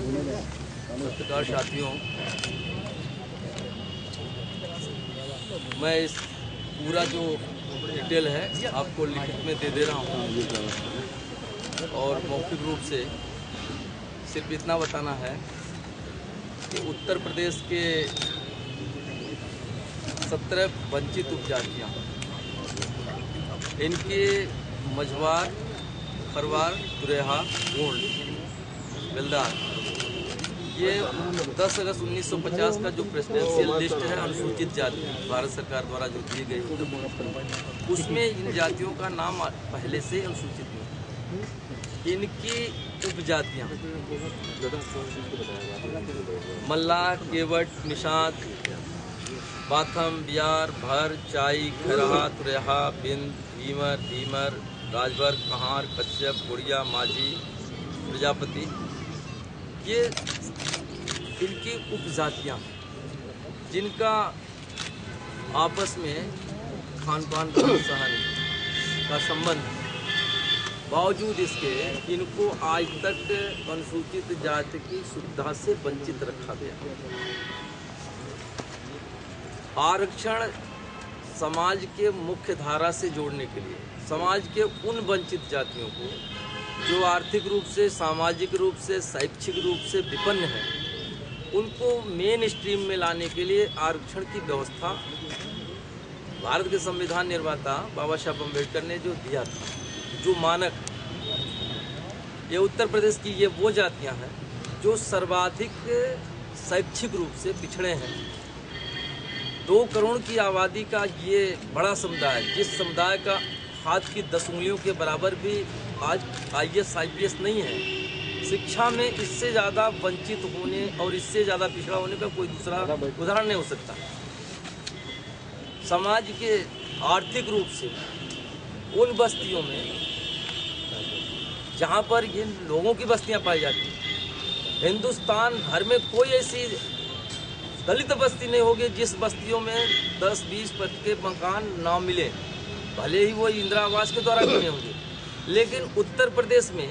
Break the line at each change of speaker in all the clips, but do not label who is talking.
पत्रकार साथियों, मैं इस पूरा जो डिटेल है आपको लिखित में दे रहा हूँ और मौखिक रूप से सिर्फ इतना बताना है कि उत्तर प्रदेश के 17 वंचित उपजातियाँ, इनके मझवार, खरवार, तुरेहा, गोंड, बेलदार, ये 10 अगस्त 1950 का जो प्रेसिडेंशियल लिस्ट है अनुसूचित जाति भारत सरकार द्वारा जो दी गई, उसमें इन जातियों का नाम पहले से अनुसूचित है। इनकी उपजातियाँ मल्लाह, केवट, निषाद, बाथम, बियार, भर, चाई, खैरहा, तुरेहा, बिंद, भीमर, राजभर, कहार, कश्यप, गुड़िया, माझी, प्रजापति, ये इनकी उपजातियाँ जिनका आपस में खान पान सहन का संबंध, बावजूद इसके इनको आज तक अनुसूचित जाति की सुविधा से वंचित रखा गया। आरक्षण समाज के मुख्य धारा से जोड़ने के लिए समाज के उन वंचित जातियों को जो आर्थिक रूप से, सामाजिक रूप से, शैक्षिक रूप से विपन्न है, उनको मेन स्ट्रीम में लाने के लिए आरक्षण की व्यवस्था भारत के संविधान निर्माता बाबा साहब अम्बेडकर ने जो दिया था, जो मानक, ये उत्तर प्रदेश की ये वो जातियां हैं जो सर्वाधिक शैक्षिक रूप से पिछड़े हैं। 2 करोड़ की आबादी का ये बड़ा समुदाय, जिस समुदाय का हाथ की 10 उंगलियों के बराबर भी आज IAS IPS नहीं है, शिक्षा में इससे ज़्यादा वंचित होने और इससे ज़्यादा पिछड़ा होने का कोई दूसरा उदाहरण नहीं हो सकता। समाज के आर्थिक रूप से उन बस्तियों में जहाँ पर इन लोगों की बस्तियाँ पाई जाती हैं, हिंदुस्तान भर में कोई ऐसी दलित बस्ती नहीं होगी जिस बस्तियों में 10-20 के मकान ना मिले, भले ही वो इंदिरा आवास के द्वारा बने होंगे। लेकिन उत्तर प्रदेश में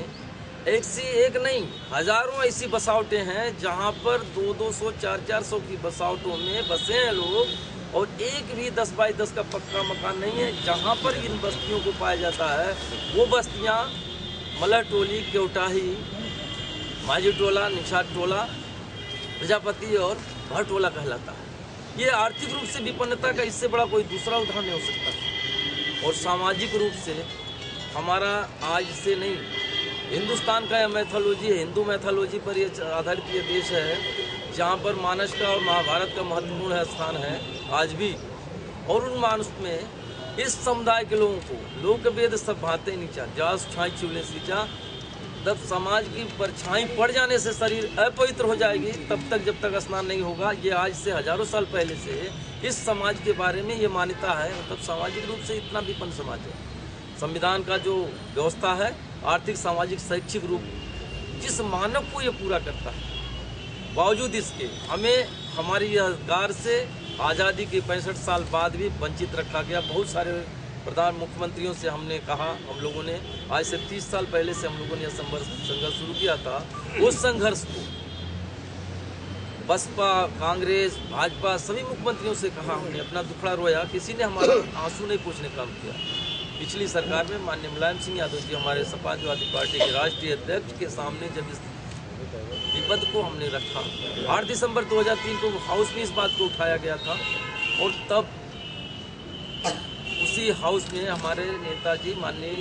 एक से एक नहीं, हजारों ऐसी बसावटें हैं जहाँ पर 200-200, 400-400 की बसावटों में बसे हैं लोग, और एक भी 10 बाई 10 का पक्का मकान नहीं है। जहाँ पर इन बस्तियों को पाया जाता है वो बस्तियाँ मलह टोली, केवटाही, माझी टोला, निषाद टोला, प्रजापति और भर टोला कहलाता है। ये आर्थिक रूप से विपन्नता का इससे बड़ा कोई दूसरा उदाहरण नहीं हो सकता। और सामाजिक रूप से हमारा आज से नहीं, हिंदुस्तान का यह मैथोलॉजी है, हिंदू मैथोलॉजी पर यह आधारित ये देश है जहाँ पर मानस का और महाभारत का महत्वपूर्ण स्थान है आज भी। और उन मानस में इस समुदाय के लोगों को लोकवेद सब भाते नीचा, जास छाई छिवले सींचा, जब समाज की परछाई पड़ जाने से शरीर अपवित्र हो जाएगी, तब तक जब तक स्नान नहीं होगा। ये आज से हजारों साल पहले से इस समाज के बारे में ये मान्यता है। मतलब सामाजिक रूप से इतना विपन्न समाज है। संविधान का जो व्यवस्था है, आर्थिक, सामाजिक, शैक्षिक रूप जिस मानक को ये पूरा करता है, बावजूद इसके हमें हमारी यह अधिकार से आज़ादी के 65 साल बाद भी वंचित रखा गया। बहुत सारे प्रधान मुख्यमंत्रियों से हमने कहा, हम लोगों ने आज से 30 साल पहले से हम लोगों ने यह संघर्ष शुरू किया था। उस संघर्ष को बसपा, कांग्रेस, भाजपा सभी मुख्यमंत्रियों से कहा, हमने अपना दुखड़ा रोया, किसी ने हमारा आंसू नहीं पोंछने का काम किया। पिछली सरकार में माननीय मुलायम सिंह यादव जी, हमारे समाजवादी पार्टी के राष्ट्रीय अध्यक्ष के सामने जब इस विपद को हमने रखा, 8 दिसंबर 2003 को हाउस में इस बात को उठाया गया था। और तब उसी हाउस में हमारे नेताजी, माननीय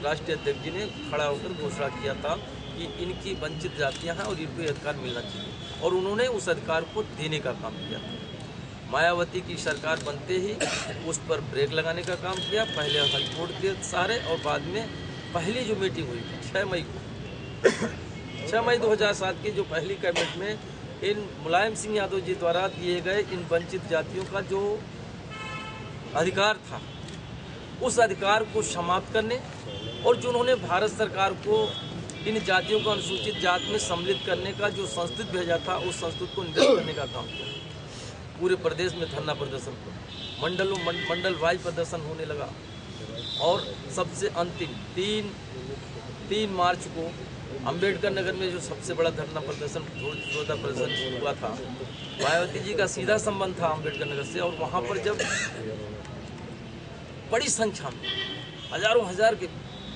राष्ट्रीय अध्यक्ष जी ने खड़ा होकर घोषणा किया था कि इनकी वंचित जातियां हैं और इनको अधिकार मिलना चाहिए, और उन्होंने उस अधिकार को देने का काम किया था। मायावती की सरकार बनते ही उस पर ब्रेक लगाने का काम किया, पहले हाईकोर्ट के सहारे, और बाद में पहली जो मीटिंग हुई 6 मई 2007 की जो पहली कैबिनेट में इन मुलायम सिंह यादव जी द्वारा दिए गए इन वंचित जातियों का जो अधिकार था, उस अधिकार को समाप्त करने, और जो उन्होंने भारत सरकार को इन जातियों को अनुसूचित जाति में सम्मिलित करने का जो संस्कृत भेजा था, उस संस्कृत को निरस्त करने का काम किया। पूरे प्रदेश में धरना प्रदर्शन हुआ, मंडल वाइज प्रदर्शन होने लगा, और सबसे अंतिम 3 मार्च को अंबेडकर नगर में जो सबसे बड़ा धरना प्रदर्शन जोरदार प्रदर्शन हुआ था, मायावती जी का सीधा संबंध था अंबेडकर नगर से। और वहाँ पर जब बड़ी संख्या में हजारों हजार के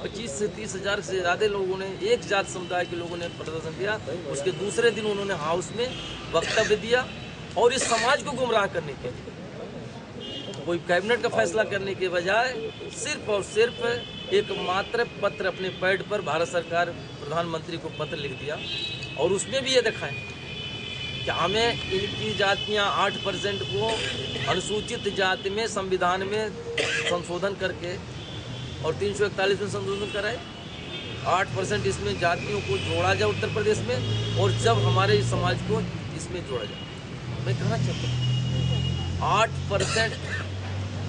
25 से 30 हजार से ज़्यादा लोगों ने, एक जात समुदाय के लोगों ने प्रदर्शन किया, उसके दूसरे दिन उन्होंने हाउस में वक्तव्य दिया और इस समाज को गुमराह करने के लिए कोई कैबिनेट का फैसला करने के बजाय सिर्फ और सिर्फ एक मात्र पत्र अपने पैड पर भारत सरकार प्रधानमंत्री को पत्र लिख दिया और उसमें भी ये दिखाएं कि हमें इनकी जातियां 8% को अनुसूचित जाति में संविधान में संशोधन करके और 341 में संशोधन कराए, 8% इसमें जातियों को जोड़ा जाए उत्तर प्रदेश में, और जब हमारे इस समाज को इसमें जोड़ा जाए। मैं कहना चाहता हूँ 8%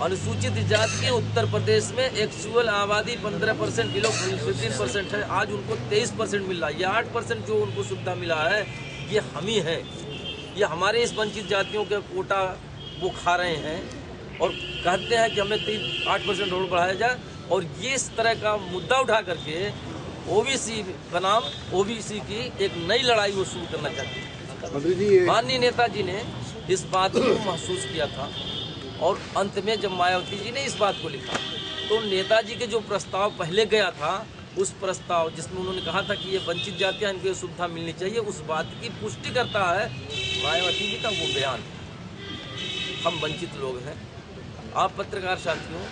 अनुसूचित जाति उत्तर प्रदेश में एक्चुअल आबादी 15% बिलो 15% है, आज उनको 23% मिल रहा है। ये 8% जो उनको सुविधा मिला है ये हम ही है, ये हमारे इस वंचित जातियों के कोटा वो खा रहे हैं और कहते हैं कि हमें 8% और बढ़ाया जाए। और ये इस तरह का मुद्दा उठा करके ओबीसी बनाम ओबीसी की एक नई लड़ाई वो शुरू करना चाहते हैं। माननीय नेताजी ने इस बात को महसूस किया था और अंत में जब मायावती जी ने इस बात को लिखा तो नेताजी के जो प्रस्ताव पहले गया था, उस प्रस्ताव जिसमें उन्होंने कहा था कि ये वंचित जातियां इनको ये सुविधा मिलनी चाहिए, उस बात की पुष्टि करता है मायावती जी का वो बयान। हम वंचित लोग हैं, आप पत्रकार साथियों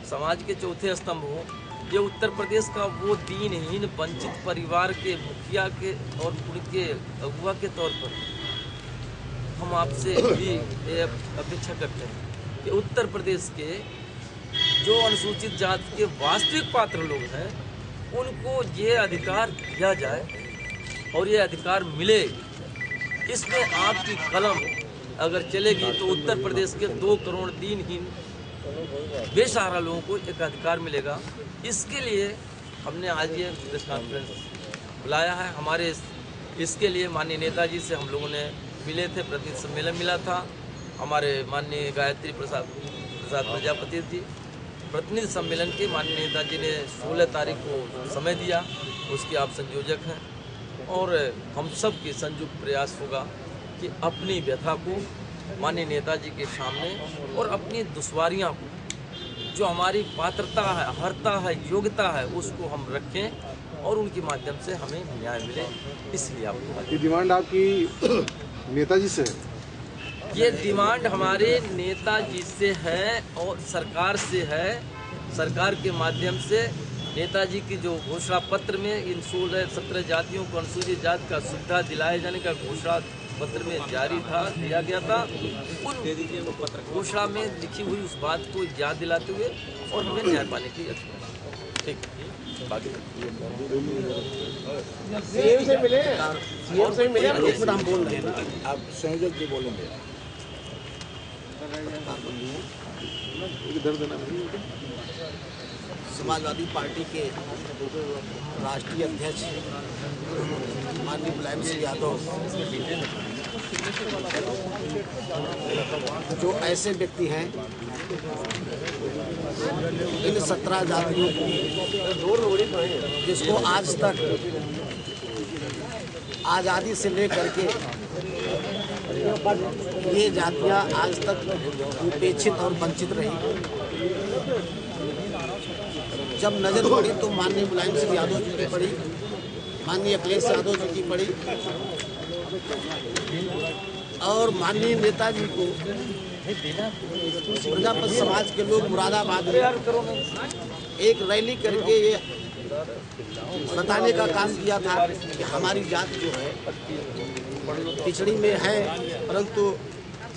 समाज के चौथे स्तंभ हो, ये उत्तर प्रदेश का वो दीनहीन वंचित परिवार के मुखिया के और उनके अगुआ के तौर पर हम आपसे भी अपेक्षा करते हैं कि उत्तर प्रदेश के जो अनुसूचित जाति के वास्तविक पात्र लोग हैं उनको ये अधिकार दिया जाए और ये अधिकार मिले। इसमें आपकी कलम अगर चलेगी तो उत्तर प्रदेश के 2 करोड़ दीनहीन बेसहारा लोगों को एक अधिकार मिलेगा। इसके लिए हमने आज ये प्रेस कॉन्फ्रेंस बुलाया है। हमारे इसके लिए माननीय नेताजी से हम लोगों ने मिले थे, प्रतिनिधि सम्मेलन मिला था। हमारे माननीय गायत्री प्रसाद प्रजापति जी प्रतिनिधि सम्मेलन के माननीय नेताजी ने 16 तारीख को समय दिया, उसके आप संयोजक हैं और हम सब के संयुक्त प्रयास होगा कि अपनी व्यथा को माननीय नेताजी के सामने और अपनी दुश्वारियां को, जो हमारी पात्रता है, अर्हता है, योग्यता है, उसको हम रखें और उनके माध्यम से हमें न्याय मिले। इसलिए आपको
ये डिमांड आपकी नेताजी से है?
ये डिमांड हमारे नेताजी से है और सरकार से है। सरकार के माध्यम से नेताजी की जो घोषणा पत्र में इन 16-17 जातियों को अनुसूचित जाति का सुविधा दिलाए जाने का घोषणा पत्र में जारी था, दिया गया था, उन घोषणा में लिखी हुई उस बात को याद दिलाते हुए और हमें न्याय पाने की ठीक बाकी
सीएम से मिले, सीएम से मिले। एक मिनट हम बोल रहे हैं ना, आप संयोजक जी बोलेंगे।
समाजवादी पार्टी के राष्ट्रीय अध्यक्ष माननीय मुलायम सिंह यादव जो ऐसे व्यक्ति हैं इन 17 जातियों को जिसको आज तक आज़ादी से लेकर के ये जातियां आज तक उपेक्षित और वंचित रही। जब नज़र पड़ी तो माननीय मुलायम सिंह यादव जी की पड़ी, माननीय अखिलेश यादव जी की पड़ी और माननीय नेताजी को प्रजापति समाज के लोग मुरादाबाद में एक रैली करके ये बताने का काम किया था कि हमारी जाति जो है पिछड़ी में है, परंतु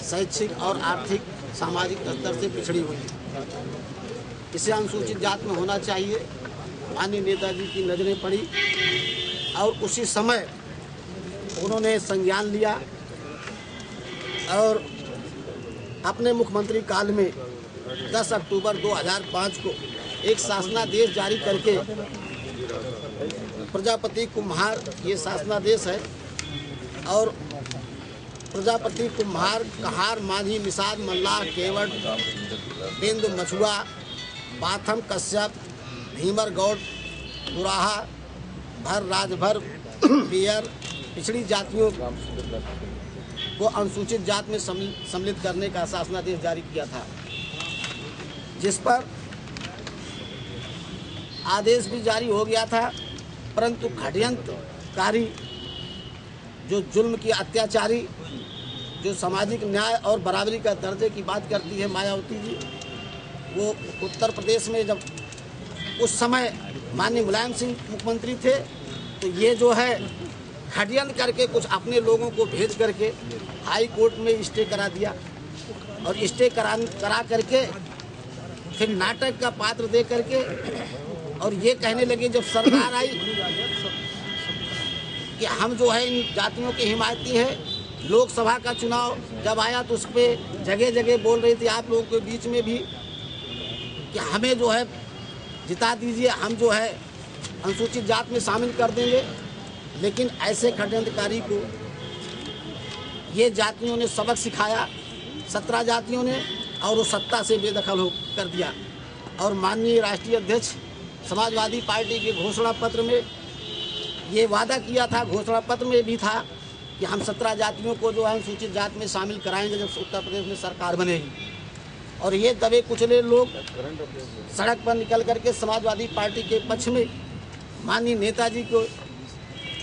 शैक्षिक और आर्थिक सामाजिक स्तर से पिछड़ी हुई है, इसे अनुसूचित जाति में होना चाहिए। माननीय नेताजी की नज़रें पड़ी और उसी समय उन्होंने संज्ञान लिया और अपने मुख्यमंत्री काल में 10 अक्टूबर 2005 को एक शासनादेश जारी करके प्रजापति कुम्हार, ये शासनादेश है, और प्रजापति कुम्हार, कहार, माझी, निषाद, मल्लाह, केवट, बिंदु, मछुआ, बाथम, कश्यप, भीमर, गौड़, बुराहा, भर राजभर पियर पिछड़ी जातियों को अनुसूचित जात में सम्मिलित करने का शासनादेश जारी किया था, जिस पर आदेश भी जारी हो गया था। परंतु षड्यंत्रकारी जो जुल्म की अत्याचारी जो सामाजिक न्याय और बराबरी का दर्जे की बात करती है मायावती जी, वो उत्तर प्रदेश में जब उस समय माननीय मुलायम सिंह मुख्यमंत्री थे तो ये जो है षड्यंत्र करके कुछ अपने लोगों को भेज करके हाई कोर्ट में स्टे करा दिया और स्टे करा करके फिर नाटक का पात्र दे करके और ये कहने लगे जब सरकार आई कि हम जो है इन जातियों के हिमायती हैं। लोकसभा का चुनाव जब आया तो उस पर जगह जगह बोल रही थी आप लोगों के बीच में भी कि हमें जो है जिता दीजिए, हम जो है अनुसूचित जात में शामिल कर देंगे। लेकिन ऐसे षड्यंत्रकारी को ये जातियों ने सबक सिखाया, 17 जातियों ने, और वो सत्ता से बेदखल हो कर दिया। और माननीय राष्ट्रीय अध्यक्ष समाजवादी पार्टी के घोषणा पत्र में ये वादा किया था, घोषणा पत्र में भी था कि हम 17 जातियों को जो है अनुसूचित जात में शामिल कराएंगे जब उत्तर प्रदेश में सरकार बनेगी। और ये दबे कुचले लोग सड़क पर निकल करके समाजवादी पार्टी के पक्ष में माननीय नेताजी को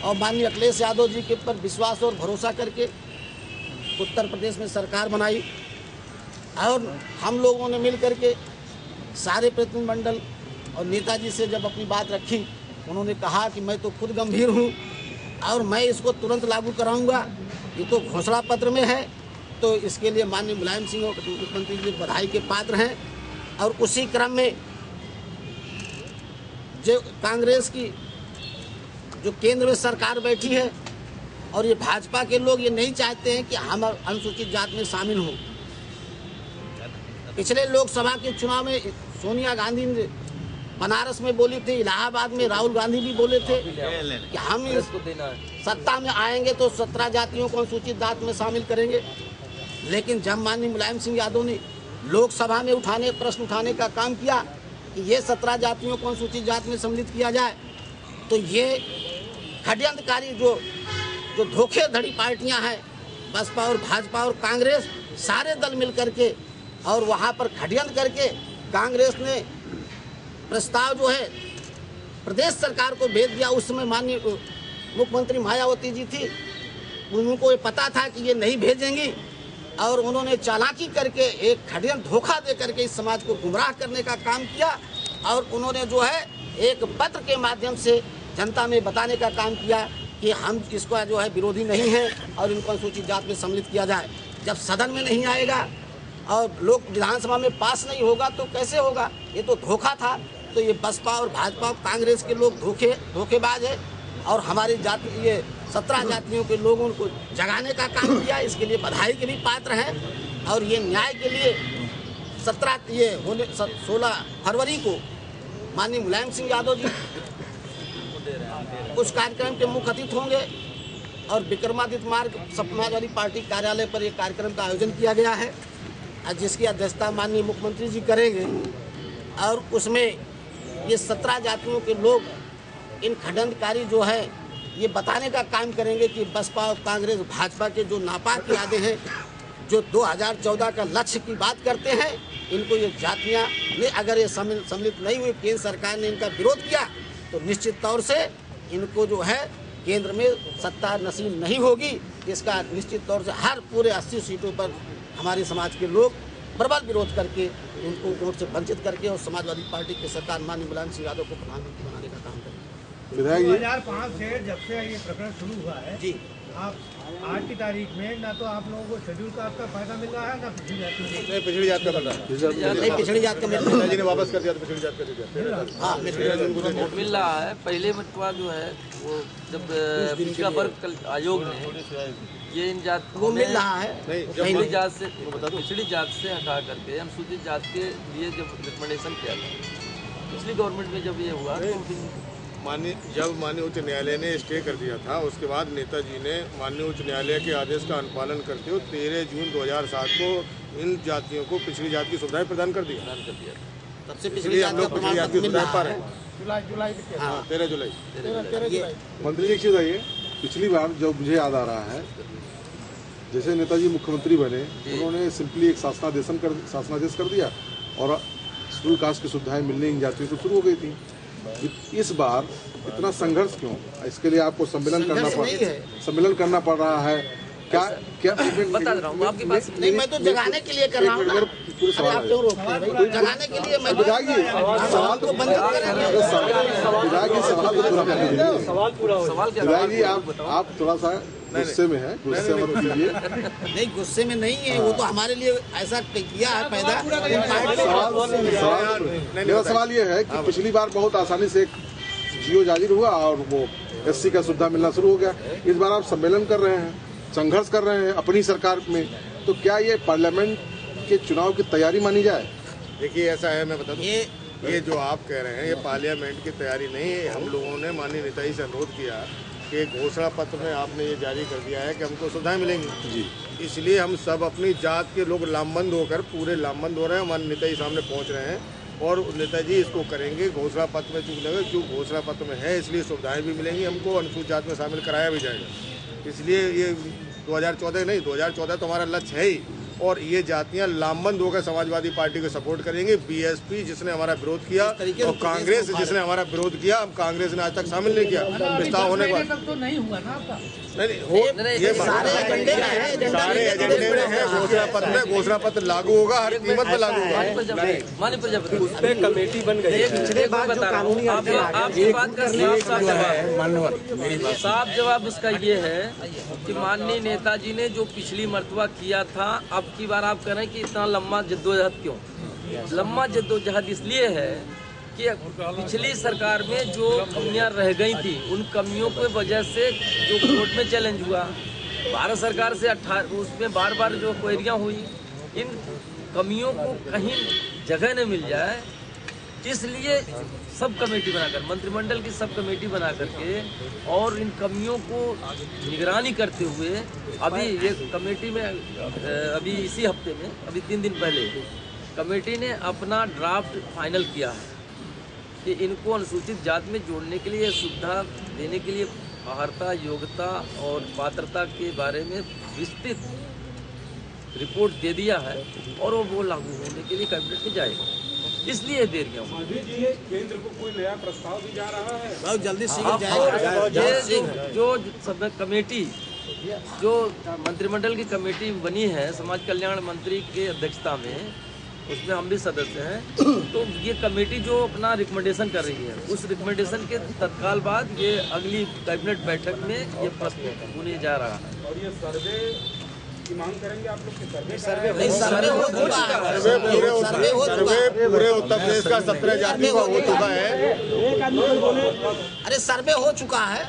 और माननीय अखिलेश यादव जी के ऊपर विश्वास और भरोसा करके उत्तर प्रदेश में सरकार बनाई। और हम लोगों ने मिल करके सारे प्रतिनिधिमंडल और नेताजी से जब अपनी बात रखी, उन्होंने कहा कि मैं तो खुद गंभीर हूँ और मैं इसको तुरंत लागू कराऊंगा, ये तो घोषणा पत्र में है। तो इसके लिए माननीय मुलायम सिंह और मुख्यमंत्री जी बधाई के पात्र हैं। और उसी क्रम में जो कांग्रेस की जो केंद्र में सरकार बैठी है और ये भाजपा के लोग ये नहीं चाहते हैं कि हम अनुसूचित जात में शामिल हों। पिछले लोकसभा के चुनाव में सोनिया गांधी ने बनारस में बोली थी, इलाहाबाद में राहुल गांधी भी बोले थे कि हम इस सत्ता में आएंगे तो 17 जातियों को अनुसूचित जात में शामिल करेंगे। लेकिन जब माननीय मुलायम सिंह यादव ने लोकसभा में प्रश्न उठाने का काम किया कि ये 17 जातियों को अनुसूचित जात में सम्मिलित किया जाए, तो ये षड्यंत्रकारी जो धोखेधड़ी पार्टियां हैं, बसपा और भाजपा और कांग्रेस, सारे दल मिल करके और वहाँ पर षड्यंत्र करके कांग्रेस ने प्रस्ताव जो है प्रदेश सरकार को भेज दिया। उस समय माननीय मुख्यमंत्री मायावती जी थी, उनको ये पता था कि ये नहीं भेजेंगी और उन्होंने चालाकी करके एक षड्यंत्र धोखा दे करके इस समाज को गुमराह करने का काम किया। और उन्होंने जो है एक पत्र के माध्यम से जनता में बताने का काम किया कि हम इसका जो है विरोधी नहीं है और इनको अनुसूचित जात में सम्मिलित किया जाए। जब सदन में नहीं आएगा और लोग विधानसभा में पास नहीं होगा तो कैसे होगा? ये तो धोखा था। तो ये बसपा और भाजपा और कांग्रेस के लोग धोखेबाज है और हमारी जाति ये 17 जातियों के लोगों को जगाने का काम किया। इसके लिए बधाई के भी पात्र हैं। और ये न्याय के लिए 16 फरवरी को माननीय मुलायम सिंह यादव जी उस कार्यक्रम के मुख्य अतिथि होंगे और विक्रमादित्य मार्ग समाजवादी पार्टी कार्यालय पर एक कार्यक्रम का आयोजन किया गया है, जिसकी अध्यक्षता माननीय मुख्यमंत्री जी करेंगे। और उसमें ये 17 जातियों के लोग इन षड्यंत्रकारी जो है ये बताने का काम करेंगे कि बसपा और कांग्रेस भाजपा के जो नापाक इरादे हैं, जो 2014 का लक्ष्य की बात करते हैं, इनको ये जातियाँ ने अगर ये सम्मिलित नहीं हुई, केंद्र सरकार ने इनका विरोध किया तो निश्चित तौर से इनको जो है केंद्र में सत्ता नसीब नहीं होगी। इसका निश्चित तौर से हर पूरे 80 सीटों पर हमारे समाज के लोग प्रबल विरोध करके उनको वोट से वंचित करके और समाजवादी पार्टी की सरकार माननीय मुलायम सिंह यादव को प्रधानमंत्री बनाने का काम करेंगे।
2005 से जब से ये प्रकरण शुरू हुआ है
जी,
आप आज की तारीख में ना तो आप लोगों को शेड्यूल कास्ट का फायदा मिल रहा है ना पिछड़ी जाति को।
पिछड़ी जात का मिल रहा है,
नहीं पिछड़ी जात का मिल रहा है।
जी ने वापस कर दिया तो पिछड़ी जात का दे दिया।
हाँ
मिल रहा है। पहले मतवा जो है वो जब पिछड़ा वर्ग आयोग ने ये इन जात
वो मिल रहा है।
पिछड़ी जात से हटा करके अनुसूचित जात के लिए जब रिकमेंडेशन किया था पिछली गवर्नमेंट में, जब ये हुआ तो
जब माननीय उच्च न्यायालय ने स्टे कर दिया था, उसके बाद नेताजी ने माननीय उच्च न्यायालय के आदेश का अनुपालन करते हुए 13 जून 2007 को इन जातियों को पिछड़ी जात की सुविधाएं प्रदान कर दिया।
तब से पिछड़ी जात का प्रमाण पत्र मिल रहा है।
हाँ 13 जुलाई।
मंत्री जी एक चीज है, पिछली बार जब मुझे याद आ रहा है, जैसे नेताजी मुख्यमंत्री बने, उन्होंने सिंपली एक शासनादेश कर दिया और शेड्यूल कास्ट की सुविधाएं मिलने इन जातियों को शुरू हो गई थी। इस बार इतना संघर्ष क्यों? इसके लिए आपको सम्मेलन करना पड़ रहा है क्या?
बता रहा हूँ आपकी बात
नहीं, मैं तो जगाने के लिए कर रहा हूँ ना। आप क्यों रोकते हैं भाई? जगाने के लिए मैं
सवाल
को बंद करेंगे।
विधायक जी आप थोड़ा सा गुस्से में है, गुस्से मत कीजिए।
नहीं, गुस्से में नहीं है, वो तो हमारे लिए ऐसा किया है पैदा।
मेरा सवाल ये है कि पिछली बार बहुत आसानी से जियो जाहिर हुआ और वो SC का सुविधा मिलना शुरू हो गया। इस बार आप सम्मेलन कर रहे हैं, संघर्ष कर रहे हैं अपनी सरकार में, तो क्या ये पार्लियामेंट के चुनाव की तैयारी मानी जाए?
देखिए ऐसा है, मैं बता दूं, ये जो आप कह रहे हैं ये पार्लियामेंट की तैयारी नहीं है। हम लोगों ने माननीय नेताजी से अनुरोध किया कि घोषणा पत्र में आपने ये जारी कर दिया है कि हमको सुविधाएं मिलेंगी जी, इसलिए हम सब अपनी जात के लोग लामबंद होकर पूरे लामबंद हो रहे हैं, हमारे नेताजी सामने पहुंच रहे हैं और नेताजी इसको करेंगे। घोषणा पत्र में चूंकि घोषणा पत्र में है इसलिए सुविधाएं भी मिलेंगी, हमको अनुसूचित जात में शामिल कराया भी जाएगा। इसलिए ये 2014 नहीं, 2014 तो हमारा लक्ष्य है ही। और ये जातियां लामबंद होकर समाजवादी पार्टी को सपोर्ट करेंगे। BSP जिसने हमारा विरोध किया और कांग्रेस जिसने हमारा विरोध किया, अब कांग्रेस ने आज तक शामिल नहीं किया। विस्तार होने के बाद
तो नहीं हुआ ना आपका?
नहीं, ये सारे एजेंडे में है। घोषणा पत्र लागू होगा, हर कीमत पर लागू होगा।
माननीय प्रजापति उस पे कमेटी बन गई है। आपकी बात का साफ जवाब उसका ये है कि माननीय नेताजी ने जो पिछली मर्तबा किया था, अब की बार आप कह रहे हैं कि इतना लंबा जद्दोजहद क्यों? लंबा जद्दोजहद इसलिए है कि पिछली सरकार में जो कमियां रह गई थी, उन कमियों की वजह से जो कोर्ट में चैलेंज हुआ, भारत सरकार से उसमें बार बार जो क्वेरियां हुई, इन कमियों को कहीं जगह न मिल जाए, इसलिए सब कमेटी बनाकर, मंत्रिमंडल की सब कमेटी बना करके और इन कमियों को निगरानी करते हुए अभी ये कमेटी में अभी इसी हफ्ते में, अभी 3 दिन पहले कमेटी ने अपना ड्राफ्ट फाइनल किया है कि इनको अनुसूचित जाति में जोड़ने के लिए, सुविधा देने के लिए अर्हता, योग्यता और पात्रता के बारे में विस्तृत रिपोर्ट दे दिया है और वो लागू होने के लिए कैबिनेट में जाएगा। इसलिए देरियां हुई।
केंद्र को कोई नया प्रस्ताव भी जा रहा है?
बहुत जल्दी जाएगा।
जो सब कमेटी, जो मंत्रिमंडल की कमेटी बनी है समाज कल्याण मंत्री के अध्यक्षता में, उसमें हम भी सदस्य हैं, तो ये कमेटी जो अपना रिकमेंडेशन कर रही है, उस रिकमेंडेशन के तत्काल बाद ये अगली कैबिनेट बैठक में ये प्रस्तुत होने जा रहा है।
और ये सर्वे की मांग करेंगे आप लोग?
सर्वे हो चुका है।
सर्वे पूरे उत्तर प्रदेश का 17 जातियों का हो चुका है।
अरे सर्वे हो चुका है,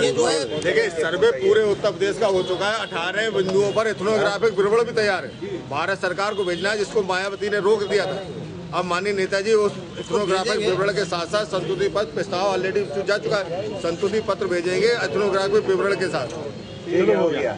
ये जो है,
देखिए सर्वे पूरे उत्तर प्रदेश का हो चुका है। 18 बिंदुओं पर एथनोग्राफिक विवरण भी तैयार है, भारत सरकार को भेजना है, जिसको मायावती ने रोक दिया था। अब माननीय नेताजी उस एथनोग्राफिक विवरण के साथ साथ संस्तुति पत्र प्रस्ताव ऑलरेडी जा चुका है, संस्तुति पत्र भेजेंगे एथनोग्राफिक विवरण के साथ।
हो गया।